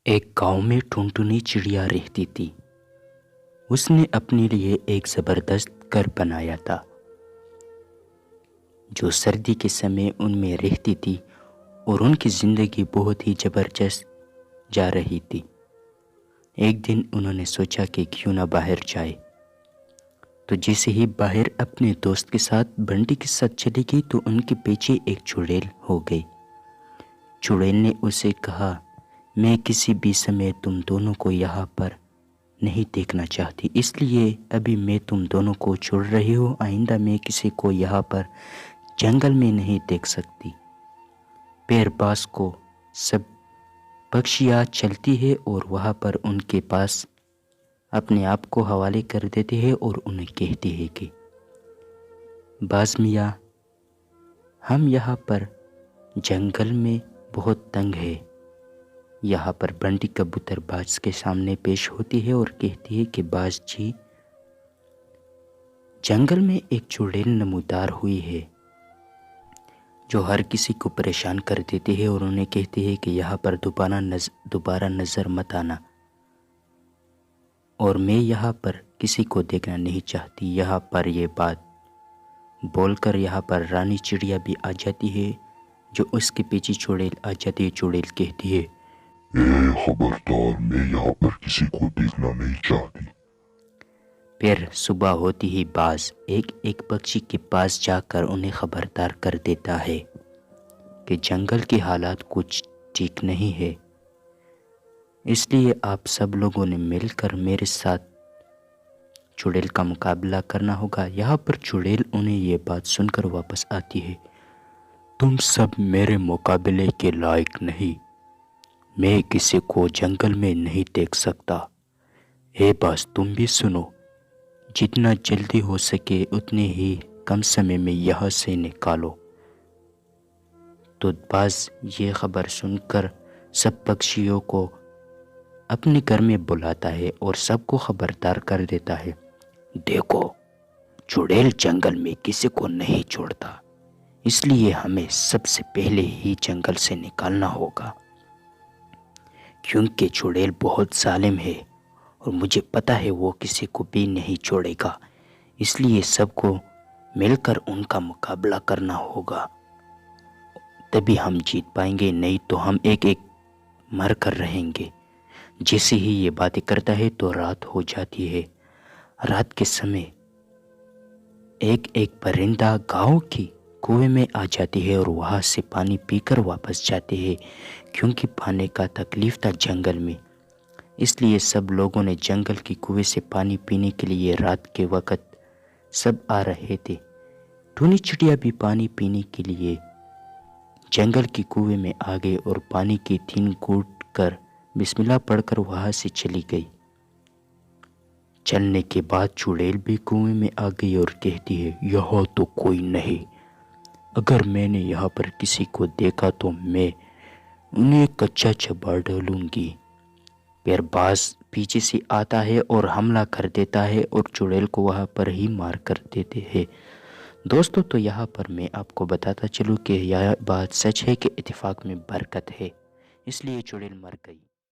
ایک گاؤں میں ٹنٹنی چڑیا رہتی تھی۔ اس نے اپنے لیے ایک زبردست گھر بنایا تھا جو سردی کے سمے ان میں رہتی تھی، اور ان کی زندگی بہت ہی زبردست جا رہی تھی۔ ایک دن انہوں نے سوچا کہ کیوں نہ باہر جائے، تو جیسے ہی باہر اپنے دوست کے ساتھ بنٹی کے ساتھ چلی گئی تو ان کے پیچھے ایک چڑیل ہو گئی۔ چڑیل نے اسے کہا، میں کسی بھی سمے تم دونوں کو یہاں پر نہیں دیکھنا چاہتی، اس لیے ابھی میں تم دونوں کو چھوڑ رہی ہوں، آئندہ میں کسی کو یہاں پر جنگل میں نہیں دیکھ سکتی۔ پیر باز کو سب پکشیاں چلتی ہے اور وہاں پر ان کے پاس اپنے آپ کو حوالے کر دیتے ہیں اور انہیں کہتے ہیں کہ باز میاں، ہم یہاں پر جنگل میں بہت تنگ ہے۔ یہاں پر بنٹی کبوتر باز کے سامنے پیش ہوتی ہے اور کہتی ہے کہ باز جی، جنگل میں ایک چڑیل نمودار ہوئی ہے جو ہر کسی کو پریشان کر دیتی ہے، اور انہیں کہتی ہے کہ یہاں پر دوبارہ نظر مت آنا، اور میں یہاں پر کسی کو دیکھنا نہیں چاہتی۔ یہاں پر یہ بات بول کر یہاں پر رانی چڑیا بھی آ جاتی ہے، جو اس کے پیچھے چڑیل آ جاتی ہے۔ چڑیل کہتی ہے، خبردار، میں یہاں پر کسی کو دیکھنا نہیں چاہتی۔ پھر صبح ہوتی ہی باز ایک ایک پکشی کے پاس جا کر انہیں خبردار کر دیتا ہے کہ جنگل کے حالات کچھ ٹھیک نہیں ہے، اس لیے آپ سب لوگوں نے مل کر میرے ساتھ چڑیل کا مقابلہ کرنا ہوگا۔ یہاں پر چڑیل انہیں یہ بات سن کر واپس آتی ہے، تم سب میرے مقابلے کے لائق نہیں، میں کسی کو جنگل میں نہیں دیکھ سکتا۔ اے باز، تم بھی سنو، جتنا جلدی ہو سکے اتنے ہی کم سمے میں یہاں سے نکالو۔ تو باز یہ خبر سن کر سب پکشیوں کو اپنے گھر میں بلاتا ہے اور سب کو خبردار کر دیتا ہے، دیکھو، چڑیل جنگل میں کسی کو نہیں چھوڑتا، اس لیے ہمیں سب سے پہلے ہی جنگل سے نکالنا ہوگا، کیونکہ چڑیل بہت ظالم ہے اور مجھے پتا ہے وہ کسی کو بھی نہیں چھوڑے گا، اس لیے سب کو مل کر ان کا مقابلہ کرنا ہوگا، تبھی ہم جیت پائیں گے، نہیں تو ہم ایک ایک مر کر رہیں گے۔ جیسے ہی یہ باتیں کرتا ہے تو رات ہو جاتی ہے۔ رات کے سمے ایک ایک پرندہ گاؤں کی کنویں میں آ جاتی ہے اور وہاں سے پانی پی کر واپس جاتے ہیں، کیونکہ پانی کا تکلیف تھا جنگل میں، اس لیے سب لوگوں نے جنگل کی کنویں سے پانی پینے کے لیے رات کے وقت سب آ رہے تھے۔ ٹونی چڑیا بھی پانی پینے کے لیے جنگل کی کنویں میں آ گئی اور پانی کی 3 گھونٹ کر بسم اللہ پڑھ کر وہاں سے چلی گئی۔ چلنے کے بعد چڑیل بھی کنویں میں آ گئی اور کہتی ہے، یہاں تو کوئی نہیں، اگر میں نے یہاں پر کسی کو دیکھا تو میں انہیں کچا چبا ڈالوں گی۔ پھر باز پیچھے سے آتا ہے اور حملہ کر دیتا ہے اور چڑیل کو وہاں پر ہی مار کر دیتے ہیں۔ دوستو، تو یہاں پر میں آپ کو بتاتا چلوں کہ یہ بات سچ ہے کہ اتفاق میں برکت ہے، اس لیے چڑیل مر گئی۔